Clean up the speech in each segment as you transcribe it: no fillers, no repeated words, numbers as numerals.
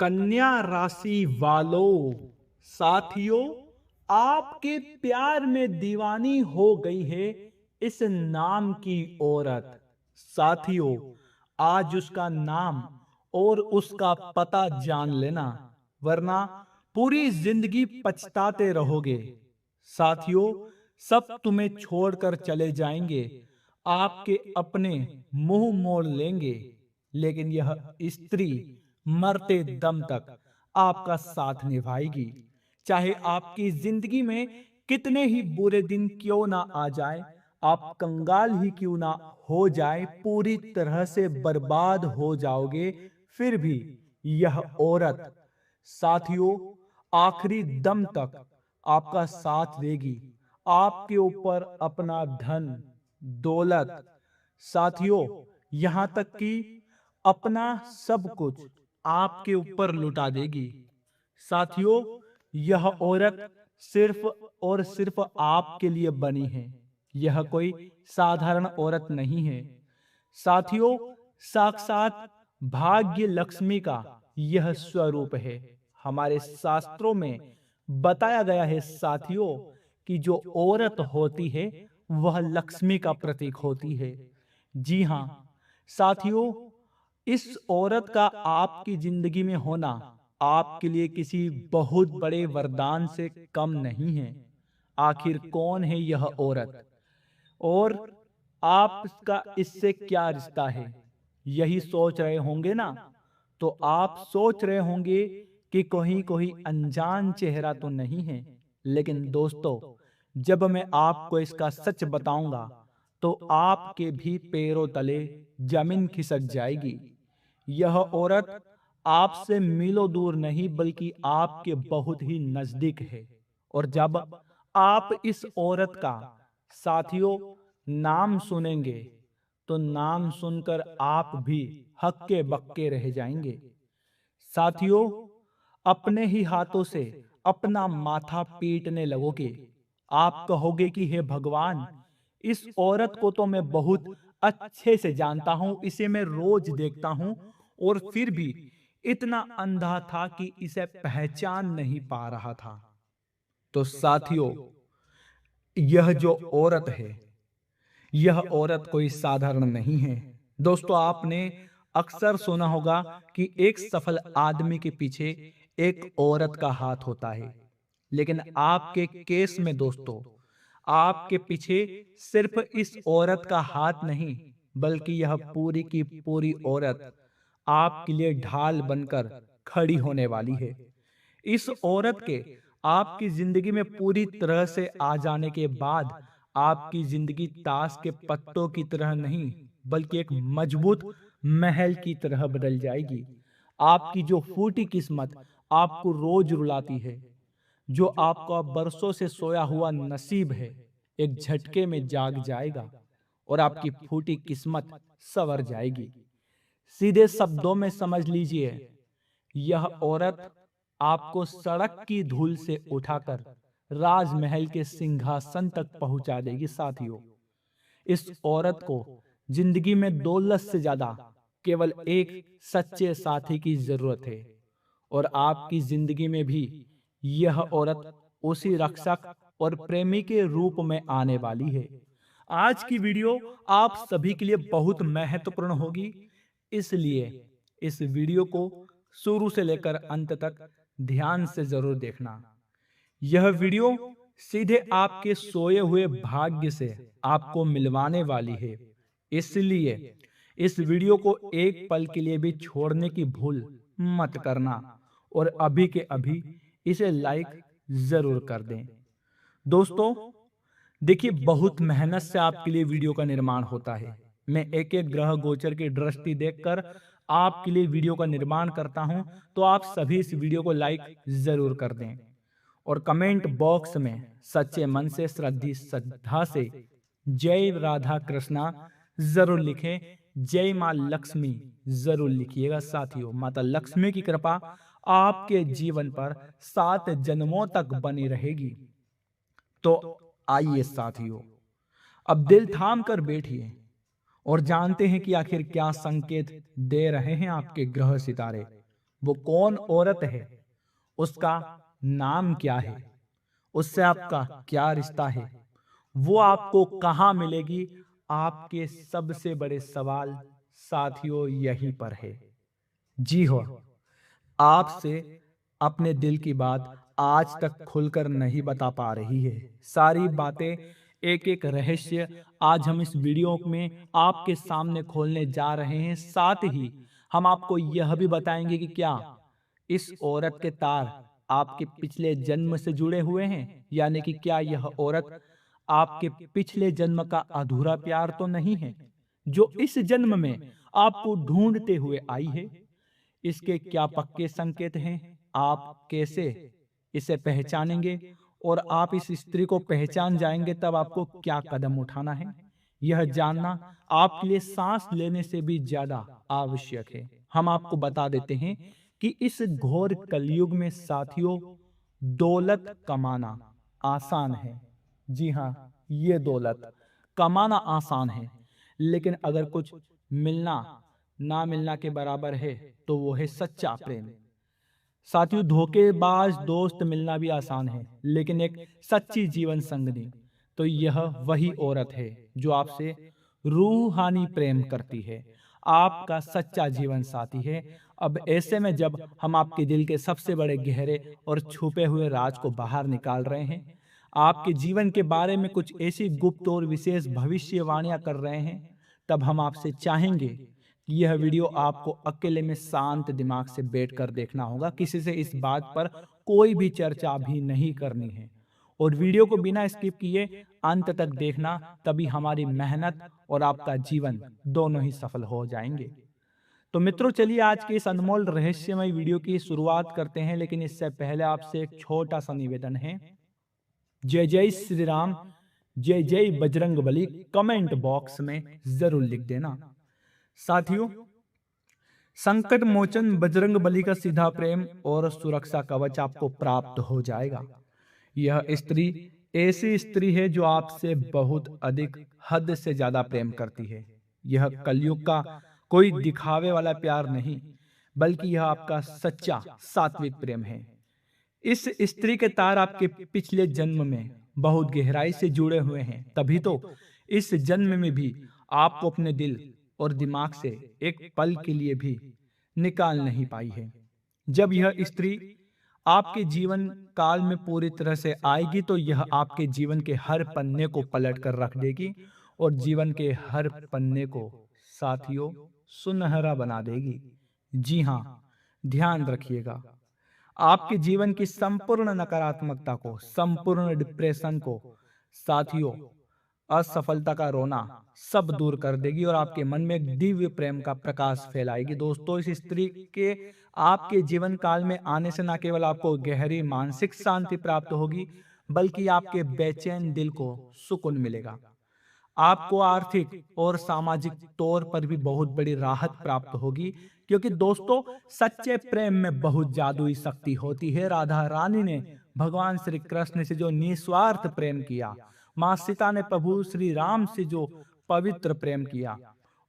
कन्या राशि वालों, साथियों, आपके प्यार में दीवानी हो गई है इस नाम की औरत। साथियों, आज उसका नाम और उसका पता जान लेना, वरना पूरी जिंदगी पछताते रहोगे। साथियों, सब तुम्हें छोड़कर चले जाएंगे, आपके अपने मुंह मोड़ लेंगे, लेकिन यह स्त्री मरते दम तक आपका साथ निभाएगी। चाहे आपकी जिंदगी में कितने ही बुरे दिन क्यों ना आ जाए, आप कंगाल ही क्यों ना हो जाए, पूरी तरह से बर्बाद हो जाओगे, फिर भी यह औरत, साथियों, आखिरी दम तक आपका साथ देगी। आपके ऊपर अपना धन, दौलत, साथियों, यहां तक कि अपना सब कुछ आपके ऊपर लुटा देगी। साथियों, यह औरत सिर्फ और सिर्फ आपके लिए बनी है। यह कोई साधारण औरत नहीं है। साथियों, साक्षात भाग्य लक्ष्मी का यह स्वरूप है। हमारे शास्त्रों में बताया गया है साथियों कि जो औरत होती है वह लक्ष्मी का प्रतीक होती है। जी हाँ साथियों, इस औरत का आपकी जिंदगी में होना आपके लिए किसी बहुत बड़े वरदान से कम नहीं है। आखिर कौन है यह औरत और आपका इससे क्या रिश्ता है, यही सोच रहे होंगे ना? तो आप सोच रहे होंगे कि कोई कोई अनजान चेहरा तो नहीं है। लेकिन दोस्तों, जब मैं आपको इसका सच बताऊंगा तो आपके भी पैरों तले जमीन खिसक जाएगी। यह औरत आपसे मीलों दूर नहीं बल्कि आपके बहुत ही नजदीक है। और जब आप इस औरत का, साथियों, नाम सुनेंगे तो नाम सुनकर आप भी हक्के बक्के रह जाएंगे। साथियों, अपने ही हाथों से अपना माथा पीटने लगोगे। आप कहोगे कि हे भगवान, इस औरत को तो मैं बहुत अच्छे से जानता हूं, इसे मैं रोज देखता हूं, और फिर भी इतना अंधा था कि इसे पहचान नहीं पा रहा था। तो साथियों, यह जो औरत है, यह औरत कोई साधारण नहीं है। दोस्तों, आपने अक्सर सुना होगा कि एक सफल आदमी के पीछे एक औरत का हाथ होता है। लेकिन आपके केस में दोस्तों, आपके पीछे सिर्फ इस औरत का हाथ नहीं, बल्कि यह पूरी की पूरी औरत आपके लिए ढाल बनकर खड़ी होने वाली है। इस औरत के आपकी जिंदगी में पूरी तरह से आ जाने के बाद आपकी जिंदगी ताश के पत्तों की तरह नहीं बल्कि एक मजबूत महल की तरह बदल जाएगी। आपकी जो फूटी किस्मत आपको रोज रुलाती है, जो आपका बरसों से सोया हुआ नसीब है, एक झटके में जाग जाएगा और आपकी फूटी किस्मत संवर जाएगी। सीधे शब्दों में समझ लीजिए, यह औरत आपको सड़क की धूल से उठाकर राजमहल के सिंहासन तक पहुंचा देगी। साथियों, इस औरत को जिंदगी में दौलत से ज्यादा केवल एक सच्चे साथी की जरूरत है। और आपकी जिंदगी में भी यह औरत उसी रक्षक और प्रेमी के रूप में आने वाली है। आज की वीडियो आप सभी के लिए बहुत महत्वपूर्ण होगी, इसलिए इस वीडियो को शुरू से लेकर अंत तक ध्यान से जरूर देखना। यह वीडियो सीधे आपके सोए हुए भाग्य से आपको मिलवाने वाली है, इसलिए इस वीडियो को एक पल के लिए भी छोड़ने की भूल मत करना और अभी के अभी इसे लाइक जरूर कर दें। दोस्तों, देखिए, बहुत मेहनत से आपके लिए वीडियो का निर्माण होता है। मैं एक एक ग्रह गोचर की दृष्टि देखकर आपके लिए वीडियो का निर्माण करता हूं, तो आप सभी इस वीडियो को लाइक जरूर कर दें और कमेंट बॉक्स में सच्चे मन से श्रद्धा से जय राधा कृष्णा जरूर लिखें। जय मां लक्ष्मी जरूर लिखिएगा। साथियों, माता लक्ष्मी की कृपा आपके जीवन पर 7 जन्मों तक बनी रहेगी। तो आइए साथियों, अब दिल थाम कर बैठिए और जानते हैं कि आखिर क्या संकेत दे रहे हैं आपके ग्रह सितारे। वो कौन औरत है, उसका नाम क्या है, उससे आपका क्या रिश्ता है, वो आपको कहाँ मिलेगी, आपके सबसे बड़े सवाल साथियों यहीं पर है। जी हो, आपसे अपने दिल की बात आज तक खुलकर नहीं बता पा रही है। सारी बातें, एक एक रहस्य आज हम इस वीडियो में आपके सामने खोलने जा रहे हैं। साथ ही हम आपको यह भी बताएंगे कि क्या इस औरत के तार आपके पिछले जन्म से जुड़े हुए हैं, यानी कि क्या यह औरत आपके पिछले जन्म का अधूरा प्यार तो नहीं है, जो इस जन्म में आपको ढूंढते हुए आई है। इसके क्या पक्के संकेत हैं, आप कैसे इसे पहचानेंगे, और आप इस स्त्री को पहचान जाएंगे तब आपको क्या कदम उठाना है, यह जानना आपके लिए सांस लेने से भी ज्यादा आवश्यक है। हम आपको बता देते हैं कि इस घोर कलयुग में साथियों, दौलत कमाना आसान है। जी हाँ, ये दौलत कमाना आसान है, लेकिन अगर कुछ मिलना ना मिलना के बराबर है तो वो है सच्चा प्रेम। साथियों, धोखेबाज दोस्त मिलना भी आसान है, लेकिन एक सच्ची जीवन संगनी तो यह वही औरत है जो आपसे रूहानी प्रेम करती है, आपका सच्चा जीवन साथी है। अब ऐसे में जब हम आपके दिल के सबसे बड़े गहरे और छुपे हुए राज को बाहर निकाल रहे हैं, आपके जीवन के बारे में कुछ ऐसी गुप्त और विशेष भविष्यवाणियां कर रहे हैं, तब हम आपसे चाहेंगे कि यह वीडियो आपको अकेले में शांत दिमाग से बैठकर देखना होगा। किसी से इस बात पर कोई भी चर्चा भी नहीं करनी है, और वीडियो को बिना स्किप किए अंत तक देखना, तभी हमारी मेहनत और आपका जीवन दोनों ही सफल हो जाएंगे। तो मित्रों, चलिए आज के इस अनमोल रहस्यमय वीडियो की शुरुआत करते हैं, लेकिन इससे पहले आपसे एक छोटा सा निवेदन है। जय जय श्री राम, जय जय बजरंग बली कमेंट बॉक्स में जरूर लिख देना। साथियों, संकट मोचन बजरंग बली का सीधा प्रेम और सुरक्षा कवच आपको प्राप्त हो जाएगा। यह स्त्री ऐसी स्त्री है जो आपसे बहुत अधिक, हद से ज्यादा प्रेम करती है। यह कलयुग का कोई दिखावे वाला प्यार नहीं, बल्कि यह आपका सच्चा सात्विक प्रेम है। इस स्त्री के तार आपके पिछले जन्म में बहुत गहराई से जुड़े हुए हैं, तभी तो इस जन्म में भी आपको अपने दिल और दिमाग से एक पल के लिए भी निकाल नहीं पाई है। जब यह स्त्री आपके जीवन काल में पूरी तरह से आएगी तो यह आपके जीवन के हर पन्ने को पलट कर रख देगी, और जीवन के हर पन्ने को साथियों सुनहरा बना देगी। जी हाँ, ध्यान रखिएगा, आपके जीवन की संपूर्ण नकारात्मकता को, संपूर्ण डिप्रेशन को, साथियों असफलता का रोना सब दूर कर देगी, और आपके मन में एक दिव्य प्रेम का प्रकाश फैलाएगी। दोस्तों, इस स्त्री के आपके जीवन काल में आने से न केवल आपको गहरी मानसिक शांति प्राप्त होगी, बल्कि आपके बेचैन दिल को सुकून मिलेगा। आपको आर्थिक और सामाजिक तौर पर भी बहुत बड़ी राहत प्राप्त होगी, क्योंकि दोस्तों सच्चे प्रेम में बहुत जादुई शक्ति होती है। राधा रानी ने भगवान श्री कृष्ण से जो निस्वार्थ प्रेम किया, माँ सीता ने प्रभु श्री राम से जो पवित्र प्रेम किया,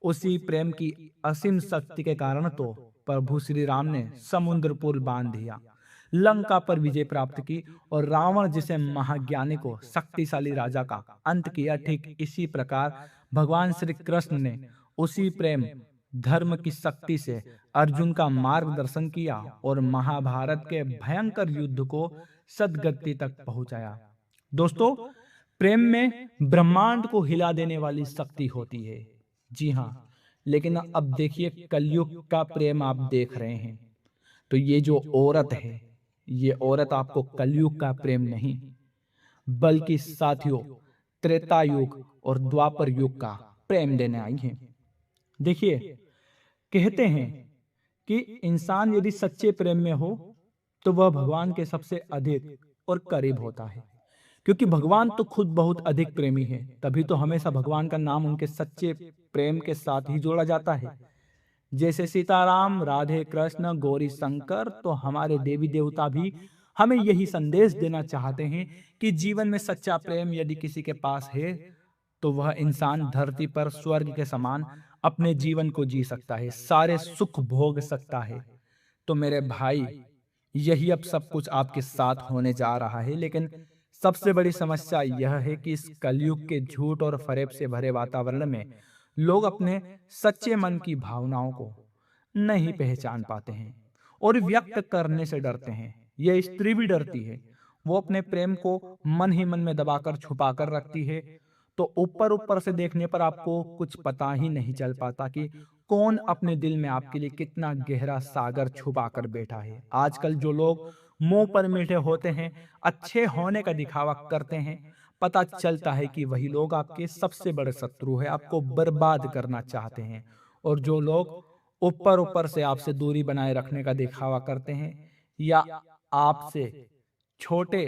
उसी प्रेम की असीम शक्ति के कारण तो प्रभु श्री राम ने समुद्र पुल बांध दिया, लंका पर विजय प्राप्त की, और रावण जिसे महाज्ञानी को शक्तिशाली राजा का अंत किया। ठीक इसी प्रकार भगवान श्री कृष्ण ने उसी प्रेम धर्म की शक्ति से अर्जुन का मार्गदर्शन किया और महाभारत के भयंकर युद्ध को सद्गति तक पहुंचाया। दोस्तों, प्रेम में ब्रह्मांड को हिला देने वाली शक्ति होती है। जी हाँ, लेकिन अब देखिए कलयुग का प्रेम आप देख रहे हैं, तो ये जो औरत है, ये औरत आपको कलयुग का प्रेम नहीं, बल्कि साथियों त्रेता युग और द्वापर युग का प्रेम देने आई है। देखिए, कहते हैं कि इंसान यदि सच्चे प्रेम में हो तो वह भगवान के सबसे अधिक और करीब होता है, क्योंकि भगवान तो खुद बहुत अधिक प्रेमी है, तभी तो हमेशा भगवान का नाम उनके सच्चे प्रेम के साथ ही जोड़ा जाता है। जैसे सीताराम, राधे कृष्ण, गौरी शंकर, तो हमारे देवी देवता भी हमें यही संदेश देना चाहते हैं कि जीवन में सच्चा प्रेम यदि किसी के पास है तो वह इंसान धरती पर स्वर्ग के समान अपने जीवन को जी सकता है, सारे सुख भोग सकता है। तो मेरे भाई, यही अब सब कुछ आपके साथ होने जा रहा है। लेकिन सबसे बड़ी समस्या यह है कि इस कलयुग के झूठ और फरेब से भरे वातावरण में लोग अपने सच्चे मन की भावनाओं को नहीं पहचान पाते हैं और व्यक्त करने से डरते हैं। यह स्त्री भी डरती है। वो अपने प्रेम को मन ही मन में दबाकर छुपा कर रखती है। तो ऊपर ऊपर से देखने पर आपको कुछ पता ही नहीं चल पाता कि कौन अपने दिल में आपके लिए कितना गहरा सागर छुपा कर बैठा है। आजकल जो लोग मुंह पर मीठे होते हैं, अच्छे होने का दिखावा करते हैं, पता चलता है कि वही लोग आपके सबसे बड़े शत्रु है, आपको बर्बाद करना चाहते हैं। और जो लोग ऊपर ऊपर से आपसे दूरी बनाए रखने का दिखावा करते हैं या आपसे छोटे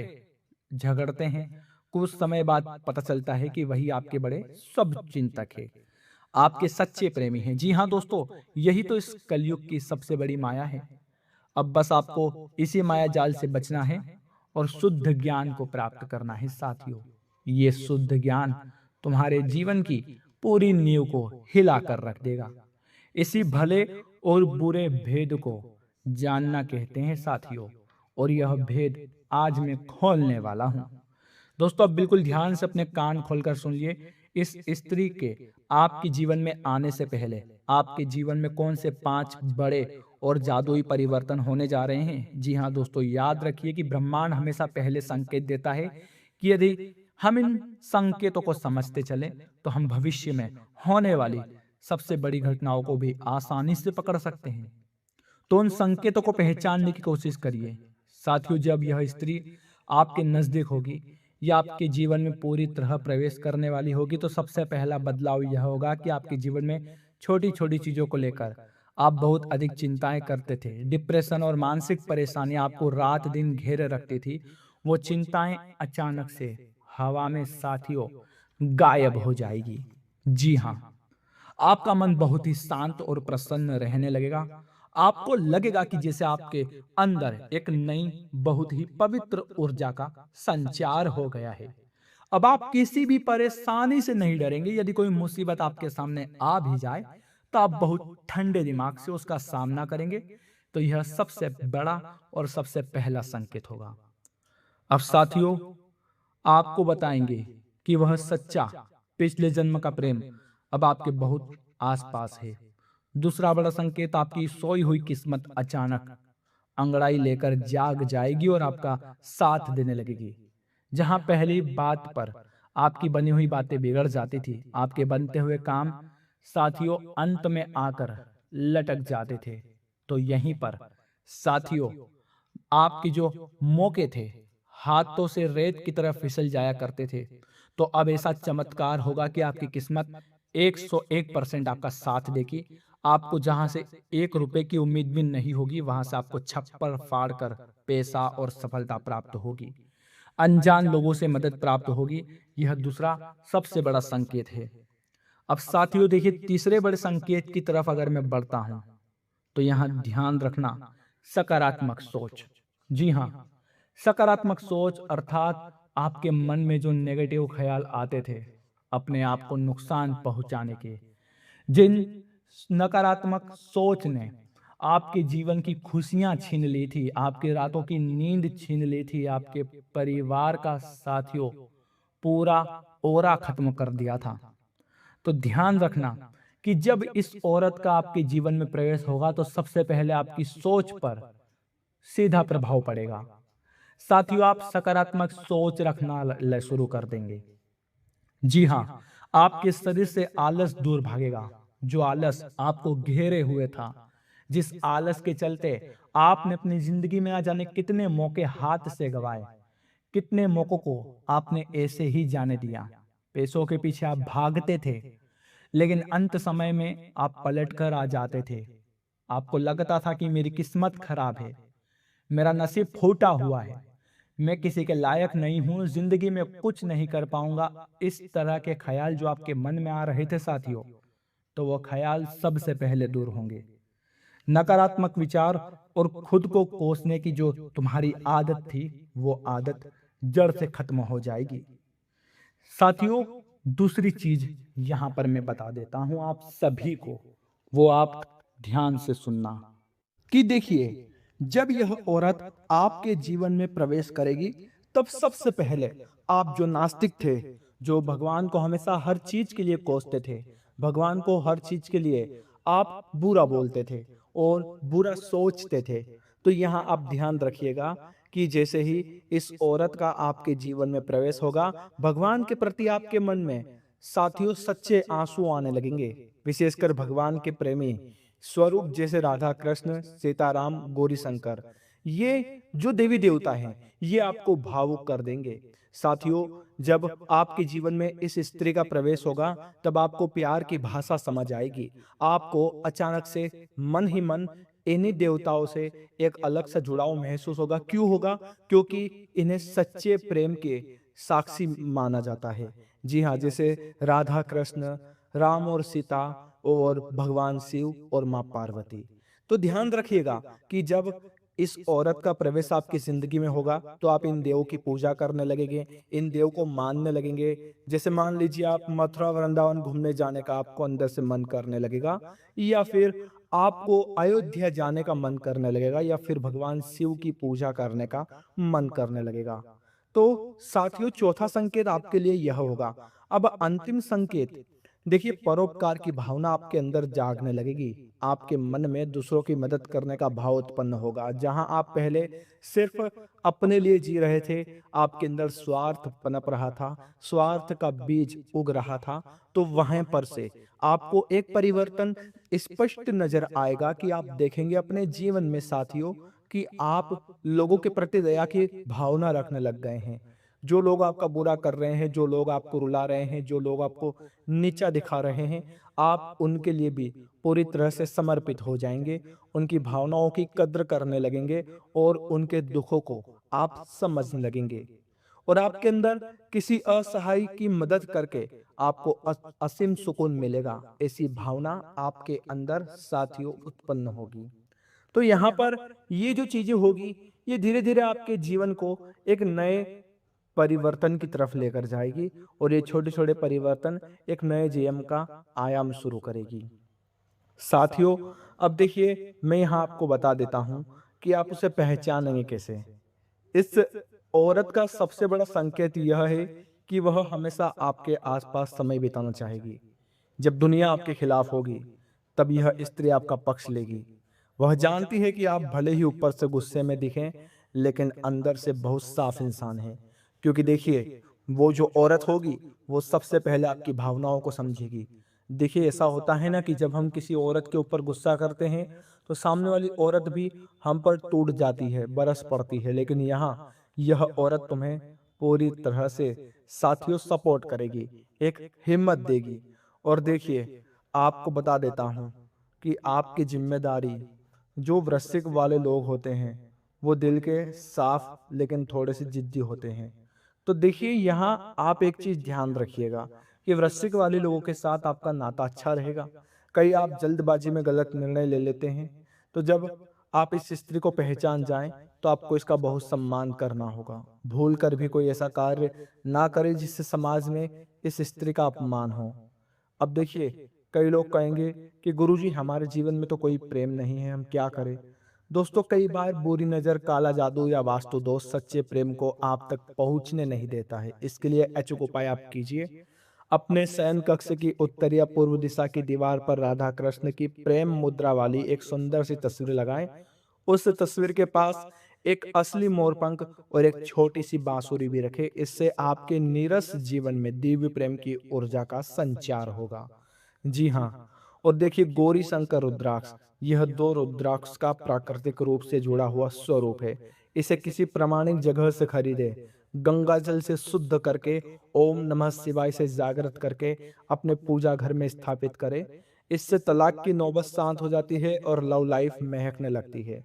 झगड़ते हैं, कुछ समय बाद पता चलता है कि वही आपके बड़े सब चिंतक है, आपके सच्चे प्रेमी हैं। जी हाँ दोस्तों, यही तो इस कलयुग की सबसे बड़ी माया है। अब बस आपको इसी माया जाल से बचना है और शुद्ध ज्ञान को प्राप्त करना है साथियों। ये शुद्ध ज्ञान तुम्हारे जीवन की पूरी नींव को हिला कर रख देगा। इसी भले और बुरे भेद को जानना कहते हैं साथियों, और यह भेद आज मैं खोलने वाला हूं। दोस्तों, अब बिल्कुल ध्यान से अपने कान खोलकर सुनिए। इस स्त्री के आपके जीवन में आने से पहले आपके जीवन में कौन से 5 बड़े और जादुई परिवर्तन होने जा रहे हैं। जी हाँ दोस्तों, याद रखिए कि ब्रह्मांड हमेशा पहले संकेत देता है कि यदि हम इन संकेतों को समझते चलें तो हम भविष्य में होने वाली सबसे बड़ी घटनाओं को भी आसानी से पकड़ सकते हैं। तो उन संकेतों को पहचानने की कोशिश करिए साथियों। जब यह स्त्री आपके नजदीक होगी या आपके जीवन में पूरी तरह प्रवेश करने वाली होगी, तो सबसे पहला बदलाव यह होगा कि आपके जीवन में छोटी छोटी चीजों को लेकर आप बहुत अधिक चिंताएं करते थे। डिप्रेशन और मानसिक परेशानी आपको रात दिन घेरे रखती थी। वो चिंताएं अचानक से हवा में साथियों गायब हो जाएगी। जी हाँ, आपका मन बहुत ही शांत और प्रसन्न रहने लगेगा। आपको लगेगा कि जैसे आपके अंदर एक नई बहुत ही पवित्र ऊर्जा का संचार हो गया है। अब आप किसी भी परेशानी से नहीं डरेंगे। यदि कोई मुसीबत आपके सामने आ भी जाए तो आप बहुत ठंडे दिमाग से उसका सामना करेंगे। तो यह सबसे बड़ा और सबसे पहला संकेत होगा। अब साथियों, आपको बताएंगे कि वह सच्चा पिछले जन्म का प्रेम अब आपके बहुत आसपास है। दूसरा बड़ा संकेत, आपकी सोई हुई किस्मत अचानक अंगड़ाई लेकर जाग जाएगी और आपका साथ देने लगेगी। जहां पहली बात पर आपकी बनी हुई बातें बिगड़ जाती थी, आपके बनते हुए काम साथियों अंत में आकर लटक जाते थे, तो यहीं पर साथियों आपके जो मौके थे हाथों से रेत की तरह फिसल जाया करते थे। तो अब ऐसा चमत्कार होगा कि आपकी किस्मत 101% आपका साथ देगी। आपको जहां से 1 रुपए की उम्मीद भी नहीं होगी, वहां से आपको छप्पर फाड़ कर पैसा और सफलता प्राप्त होगी। अनजान लोगों से मदद प्राप्त होगी। यह दूसरा सबसे बड़ा संकेत है। अब साथियों देखिए, तीसरे बड़े संकेत की तरफ अगर मैं बढ़ता हूं तो यहां ध्यान रखना, सकारात्मक सोच। जी हाँ, सकारात्मक सोच अर्थात आपके मन में जो नेगेटिव ख्याल आते थे अपने आप को नुकसान पहुंचाने के, जिन नकारात्मक सोच ने आपके जीवन की खुशियां छीन ली थी, आपकी रातों की नींद छीन ली थी, आपके परिवार का साथियों पूरा ओरा खत्म कर दिया था। तो ध्यान रखना कि जब इस औरत का आपके जीवन में प्रवेश होगा तो सबसे पहले आपकी सोच पर सीधा प्रभाव पड़ेगा। साथियों, आप सकारात्मक सोच रखना शुरू कर देंगे। जी हाँ, आपके शरीर से आलस दूर भागेगा। जो आलस आपको घेरे हुए था, जिस आलस के चलते आपने अपनी जिंदगी में ना जाने कितने मौके हाथ से गंवाए, कितने मौकों को आपने ऐसे ही जाने दिया। पैसों के पीछे आप भागते थे, लेकिन अंत समय में आप पलट कर आ जाते थे। आपको लगता था कि मेरी किस्मत खराब है, मेरा नसीब फूटा हुआ है, मैं किसी के लायक नहीं हूं, जिंदगी में कुछ नहीं कर पाऊंगा। इस तरह के ख्याल जो आपके मन में आ रहे थे साथियों, तो वो ख्याल सबसे पहले दूर होंगे। नकारात्मक विचार और खुद को कोसने की जो तुम्हारी आदत थी, वो आदत जड़ से खत्म हो जाएगी। साथियों, दूसरी चीज यहां पर मैं बता देता हूं आप सभी को, वो आप ध्यान से सुनना कि देखिए, जब यह औरत आपके जीवन में प्रवेश करेगी, तब सबसे पहले आप जो नास्तिक थे, जो भगवान को हमेशा हर चीज के लिए कोसते थे, भगवान को हर चीज के लिए आप बुरा बोलते थे और बुरा सोचते थे, तो यहाँ आप ध्यान रखिएगा कि जैसे ही इस औरत का आपके जीवन में प्रवेश होगा, भगवान के प्रति आपके मन में साथियों सच्चे आंसू आने लगेंगे। विशेषकर भगवान के प्रेमी स्वरूप जैसे राधा कृष्ण, सीताराम, गौरी शंकर, ये जो देवी देवता हैं, ये आपको भावुक कर देंगे। साथियों, जब आपके जीवन में इस स्त्री का प्रवेश होगा, तब आपको प्यार की भाषा समझ आएगी। आपको अचानक से मन ही मन इन्हीं देवताओं से एक अलग सा जुड़ाव महसूस होगा। क्यों होगा? क्योंकि इन्हें सच्चे प्रेम के साक्षी माना जाता है। जी हाँ, जैसे राधा कृष्ण, राम और सीता और भगवान शिव और माँ पार्वती। तो ध्यान रखिएगा कि जब इस औरत का प्रवेश आपकी जिंदगी में होगा, तो आप इन देवों की पूजा करने लगेंगे, इन देव को मानने लगेंगे। जैसे मान लीजिए आप मथुरा वृंदावन घूमने जाने का आपको अंदर से मन करने लगेगा, या फिर आपको अयोध्या जाने का मन करने लगेगा, या फिर भगवान शिव की पूजा करने का मन करने लगेगा। तो साथियों, चौथा संकेत आपके लिए यह होगा। अब अंतिम संकेत देखिए, परोपकार की भावना आपके अंदर जागने लगेगी। आपके मन में दूसरों की मदद करने का भाव उत्पन्न होगा। जहां आप पहले सिर्फ अपने लिए जी रहे थे, आपके अंदर स्वार्थ पनप रहा था, स्वार्थ का बीज उग रहा था, तो वहां पर से आपको एक परिवर्तन स्पष्ट नजर आएगा कि आप देखेंगे अपने जीवन में साथियों कि आप लोगों के प्रति दया की भावना रखने लग गए हैं। जो लोग आपका बुरा कर रहे हैं, जो लोग आपको रुला रहे हैं, जो लोग आपको नीचा दिखा रहे हैं, आप उनके लिए भी पूरी तरह से समर्पित हो जाएंगे, उनकी भावनाओं की कद्र करने लगेंगे और उनके दुखों को आप समझने लगेंगे। और आपके अंदर किसी असहाय की मदद करके आपको असीम सुकून मिलेगा। ऐसी भावना आपके अंदर साथियों उत्पन्न होगी। तो यहाँ पर ये जो चीजें होगी, ये धीरे धीरे आपके जीवन को एक नए परिवर्तन की तरफ लेकर जाएगी, और ये छोटे छोटे परिवर्तन एक नए जीवन का आयाम शुरू करेगी। साथियों, अब देखिए, मैं यहाँ आपको बता देता हूँ कि आप उसे पहचानेंगे कैसे। इस औरत का सबसे बड़ा संकेत यह है कि वह हमेशा आपके आसपास समय बिताना चाहेगी। जब दुनिया आपके खिलाफ होगी, तब यह स्त्री आपका पक्ष लेगी। वह जानती है कि आप भले ही ऊपर से गुस्से में दिखें, लेकिन अंदर से बहुत साफ इंसान हैं। क्योंकि देखिए, वो जो औरत होगी, वो सबसे पहले आपकी भावनाओं को समझेगी। देखिए, ऐसा होता है ना कि जब हम किसी औरत के ऊपर गुस्सा करते हैं, तो सामने वाली औरत भी हम पर टूट जाती है, बरस पड़ती है। लेकिन यहाँ यह औरत तुम्हें पूरी तरह से साथियों सपोर्ट करेगी, एक हिम्मत देगी। और देखिए, आपको बता देता हूँ कि आपकी जिम्मेदारी, जो वृश्चिक वाले लोग होते हैं, वो दिल के साफ लेकिन थोड़े से जिद्दी होते हैं। तो देखिए, यहाँ आप एक चीज ध्यान रखिएगा कि वृश्चिक वाले लोगों के साथ आपका नाता अच्छा रहेगा। कई आप जल्दबाजी में गलत निर्णय ले लेते हैं, तो जब आप इस स्त्री को पहचान जाएं, तो आपको इसका बहुत सम्मान करना होगा। भूल कर भी कोई ऐसा कार्य ना करे जिससे समाज में इस स्त्री का अपमान हो। अब देखिए, कई लोग कहेंगे कि गुरुजी, हमारे जीवन में तो कोई प्रेम नहीं है, हम क्या करें? दोस्तों, कई बार बुरी नजर, काला जादू या वास्तु दोष सच्चे प्रेम को आप तक पहुंचने नहीं देता है। इसके लिए अचूक उपाय आप कीजिए। अपने शयन कक्ष की उत्तर या पूर्व दिशा की दीवार पर राधा कृष्ण की प्रेम मुद्रा वाली एक सुंदर सी तस्वीर लगाएं। उस तस्वीर के पास एक असली मोरपंख और एक छोटी सी बांसुरी भी रखें। इससे आपके नीरस जीवन में दिव्य प्रेम की ऊर्जा का संचार होगा। जी हाँ, और देखिए, गौरी शंकर रुद्राक्ष, यह दो रुद्राक्ष का प्राकृतिक रूप से जुड़ा हुआ स्वरूप है। इसे किसी प्रामाणिक जगह से खरीदे, गंगा जल से शुद्ध करके, ओम नमः शिवाय से जागृत करके अपने पूजा घर में स्थापित करें। इससे तलाक की नौबत शांत हो जाती है और लव लाइफ महकने लगती है।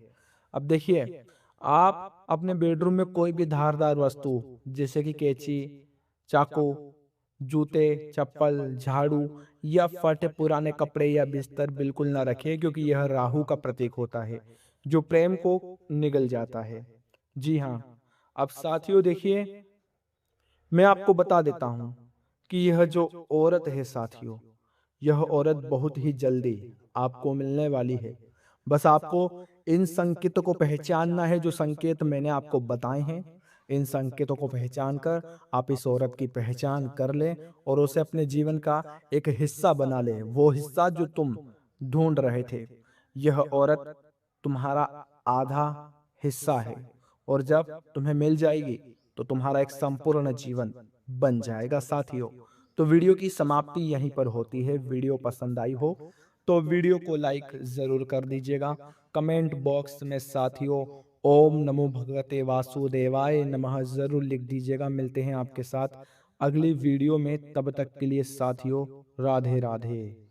अब देखिए, आप अपने बेडरूम में कोई भी धारदार वस्तु, जैसे कि कैंची, चाकू, जूते, चप्पल, झाड़ू या फटे पुराने कपड़े या बिस्तर बिल्कुल ना रखें, क्योंकि यह राहु का प्रतीक होता है, जो प्रेम को निगल जाता है। जी हाँ, अब साथियों देखिए, मैं आपको बता देता हूँ कि यह जो औरत है साथियों, यह औरत बहुत ही जल्दी आपको मिलने वाली है। बस आपको इन संकेतों को पहचानना है, जो संकेत मैंने आपको बताए हैं। इन संकेतों को पहचान कर आप इस औरत की पहचान कर लें और उसे अपने जीवन का एक हिस्सा बना लें, वो हिस्सा जो तुम ढूंढ रहे थे। यह औरत तुम्हारा आधा हिस्सा है और जब तुम्हें मिल जाएगी तो तुम्हारा एक संपूर्ण जीवन बन जाएगा साथियों। तो वीडियो की समाप्ति यहीं पर होती है। वीडियो पसंद आई हो तो वीडियो को लाइक जरूर कर दीजिएगा। कमेंट बॉक्स में साथियों ओम नमो भगवते वासुदेवाय नमः जरूर लिख दीजिएगा। मिलते हैं आपके साथ अगली वीडियो में, तब तक के लिए साथियों राधे राधे।